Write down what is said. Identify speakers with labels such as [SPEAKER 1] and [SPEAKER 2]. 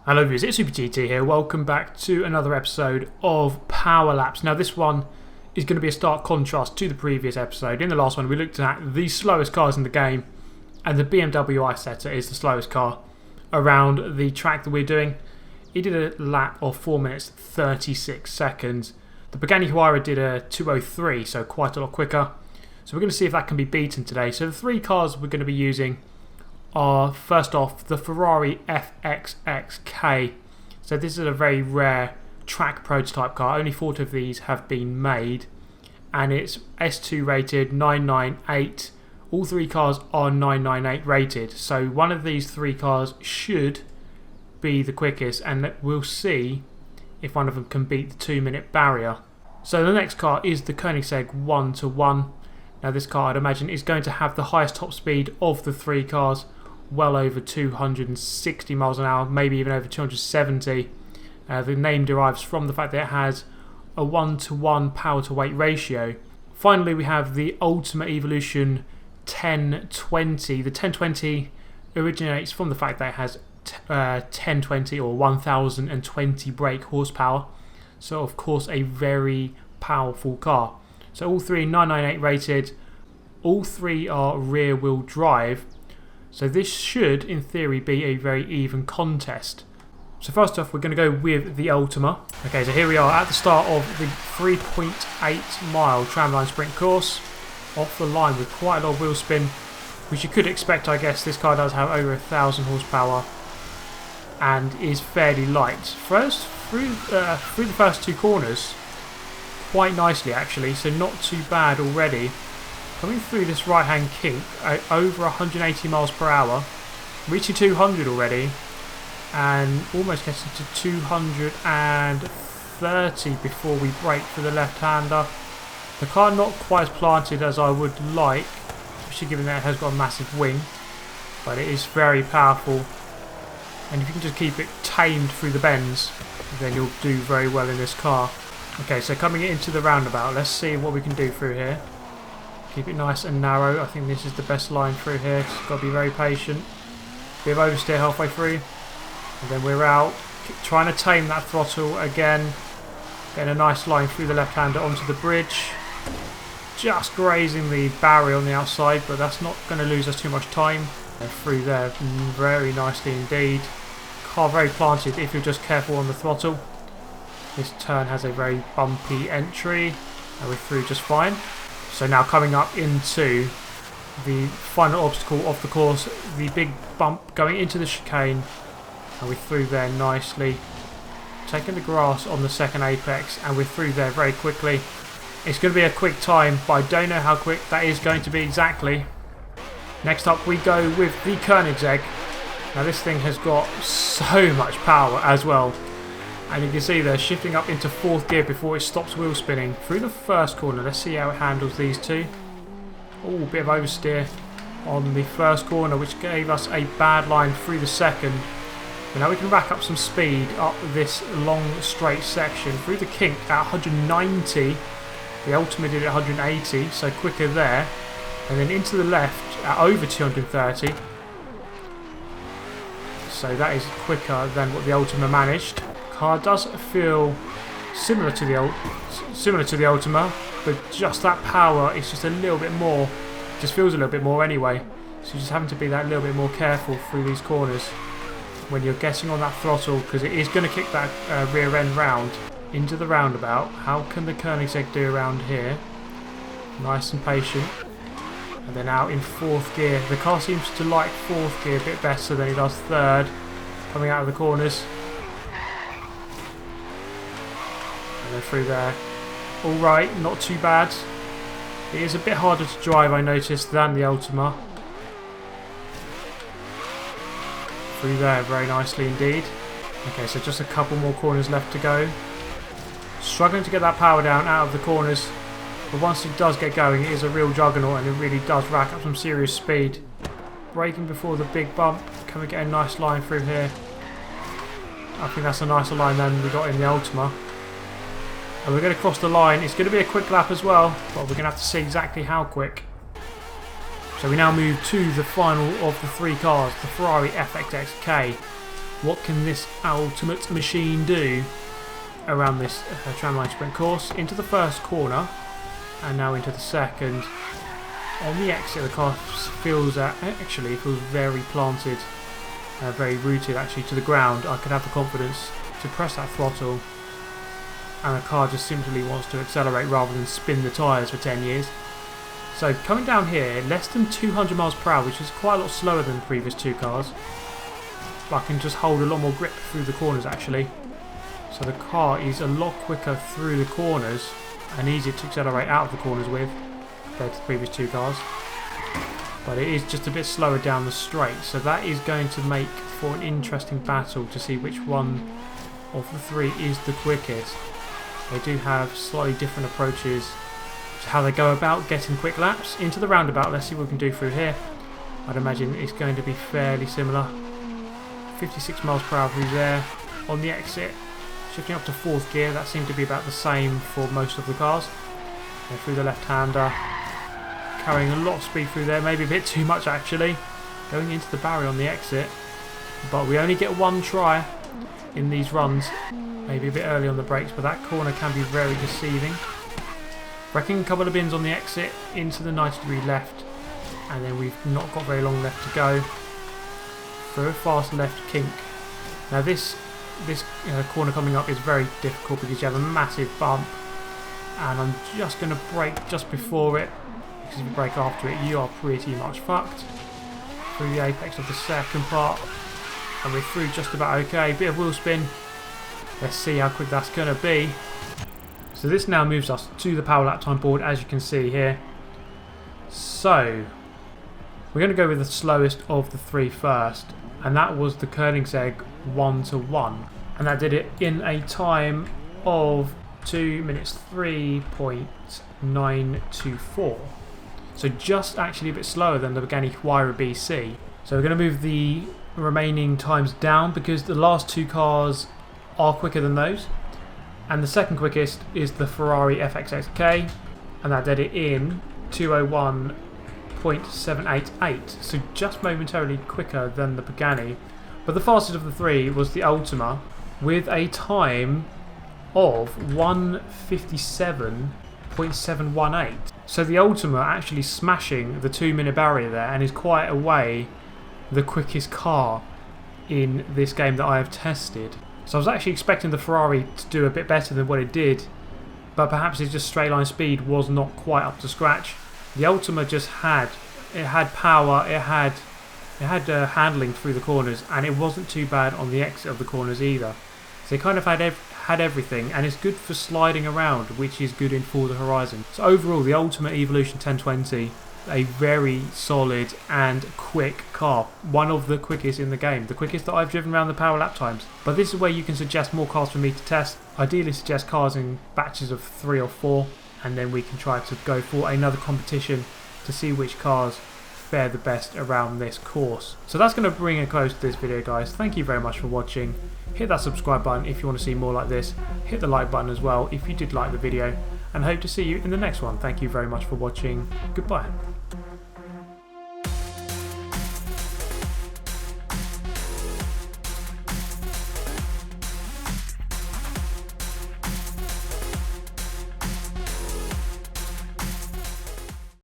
[SPEAKER 1] Hello viewers, it's SuperGT here. Welcome back to another episode of Power Laps. Now this one is going to be a stark contrast to the previous episode. In the last one we looked at the slowest cars in the game, and the BMW iSeta is the slowest car around the track that we're doing. It did a lap of 4 minutes 36 seconds. The Pagani Huayra did a 2:03, so quite a lot quicker. So we're going to see if that can be beaten today. So the three cars we're going to be using are, first off, the Ferrari FXX-K. So this is a very rare track prototype car. Only 40 of these have been made, and it's S2 rated 998. All three cars are 998 rated, so one of these three cars should be the quickest, and we'll see if one of them can beat the 2-minute barrier. So the next car is the Koenigsegg One. Now this car, I'd imagine, is going to have the highest top speed of the three cars, well over 260 miles an hour, maybe even over 270. The name derives from the fact that it has a 1:1 power to weight ratio. Finally, we have the Ultima Evolution 1020. The 1020 originates from the fact that it has 1020 or 1020 brake horsepower, so of course a very powerful car. So all three 998 rated, all three are rear wheel drive. So this should, in theory, be a very even contest. So first off, we're going to go with the Ultima. Okay, so here we are at the start of the 3.8 mile tramline sprint course. Off the line with quite a lot of wheel spin, which you could expect, I guess. This car does have over 1,000 horsepower and is fairly light. First, through the first two corners, quite nicely actually, so not too bad already. Coming through this right hand kink at over 180 miles per hour, reaching 200 already, and almost getting to 230 before we brake for the left hander. The car not quite as planted as I would like, especially given that it has got a massive wing, but it is very powerful, and if you can just keep it tamed through the bends, then you'll do very well in this car. Okay, so coming into the roundabout, let's see what we can do through here. Keep it nice and narrow. I think this is the best line through here. Just got to be very patient. Bit of oversteer halfway through, and then we're out. Trying to tame that throttle again. Getting a nice line through the left-hander onto the bridge. Just grazing the barrier on the outside, but that's not going to lose us too much time. And through there very nicely indeed. Car very planted if you're just careful on the throttle. This turn has a very bumpy entry, and we're through just fine. So now coming up into the final obstacle of the course, the big bump going into the chicane, and we're through there nicely. Taking the grass on the second apex, and we're through there very quickly. It's going to be a quick time, but I don't know how quick that is going to be exactly. Next up we go with the Koenigsegg. Now this thing has got so much power as well. And you can see they're shifting up into 4th gear before it stops wheel spinning through the first corner. Let's see how it handles these two. Oh, a bit of oversteer on the first corner, which gave us a bad line through the second. But now we can rack up some speed up this long straight section through the kink at 190. The Ultima did it at 180, so quicker there. And then into the left at over 230. So that is quicker than what the Ultima managed. Car does feel similar to the Ultima, but just that power is just a little bit more. Just feels a little bit more anyway. So you're just having to be that little bit more careful through these corners when you're getting on that throttle, because it is going to kick that rear end round into the roundabout. How can the Koenigsegg do around here? Nice and patient. And then out in 4th gear. The car seems to like 4th gear a bit better than it does 3rd. Coming out of the corners. And then through there. Alright, not too bad. It is a bit harder to drive, I noticed, than the Ultima. Through there very nicely indeed. Okay, so just a couple more corners left to go. Struggling to get that power down out of the corners. But once it does get going, it is a real juggernaut, and it really does rack up some serious speed. Braking before the big bump. Can we get a nice line through here? I think that's a nicer line than we got in the Ultima. And we're going to cross the line. It's going to be a quick lap as well, but we're going to have to see exactly how quick. So we now move to the final of the three cars, the Ferrari FXX-K. what can this ultimate machine do around this tramline sprint course. Into the first corner and now into the second. On the exit the car feels very planted, very rooted actually to the ground. I could have the confidence to press that throttle and the car just simply wants to accelerate rather than spin the tyres for 10 years. So coming down here, less than 200 miles per hour, which is quite a lot slower than the previous two cars. But I can just hold a lot more grip through the corners actually. So the car is a lot quicker through the corners and easier to accelerate out of the corners with compared to the previous two cars. But it is just a bit slower down the straight, so that is going to make for an interesting battle to see which one of the three is the quickest. They do have slightly different approaches to how they go about getting quick laps. Into the roundabout, let's see what we can do through here. I'd imagine it's going to be fairly similar. 56 miles per hour through there. On the exit, shifting up to 4th gear, that seemed to be about the same for most of the cars. And through the left-hander, carrying a lot of speed through there, maybe a bit too much actually. Going into the barrier on the exit, but we only get one try in these runs. Maybe a bit early on the brakes, but that corner can be very deceiving. Wrecking a couple of bins on the exit into the 90-degree left, and then we've not got very long left to go. Through a fast left kink. Now this corner coming up is very difficult because you have a massive bump, and I'm just going to brake just before it, because if you brake after it you are pretty much fucked. Through the apex of the second part, and we're through just about okay. Bit of wheel spin. Let's see how quick that's going to be. So this now moves us to the power lap time board, as you can see here. So we're going to go with the slowest of the three first, and that was the Koenigsegg 1-1, and that did it in a time of 2 minutes 3.924. So just actually a bit slower than the Pagani Huayra BC. So we're going to move the remaining times down because the last two cars are quicker than those, and the second quickest is the Ferrari FXX-K, and that did it in 201.788, so just momentarily quicker than the Pagani. But the fastest of the three was the Ultima with a time of 1:57.718. So the Ultima actually smashing the 2-minute barrier there and is quite a way the quickest car in this game that I have tested. So I was actually expecting the Ferrari to do a bit better than what it did, but perhaps its just straight line speed was not quite up to scratch. The Ultima just had power, it had handling through the corners, and it wasn't too bad on the exit of the corners either. So it kind of had everything, and it's good for sliding around, which is good in Forza Horizon. So overall, the Ultima Evolution 1020, a very solid and quick car. One of the quickest in the game. The quickest that I've driven around the power lap times. But this is where you can suggest more cars for me to test. Ideally suggest cars in batches of 3 or 4, and then we can try to go for another competition to see which cars fare the best around this course. So that's going to bring a close to this video, guys. Thank you very much for watching. Hit that subscribe button if you want to see more like this. Hit the like button as well if you did like the video, and hope to see you in the next one. Thank you very much for watching. Goodbye.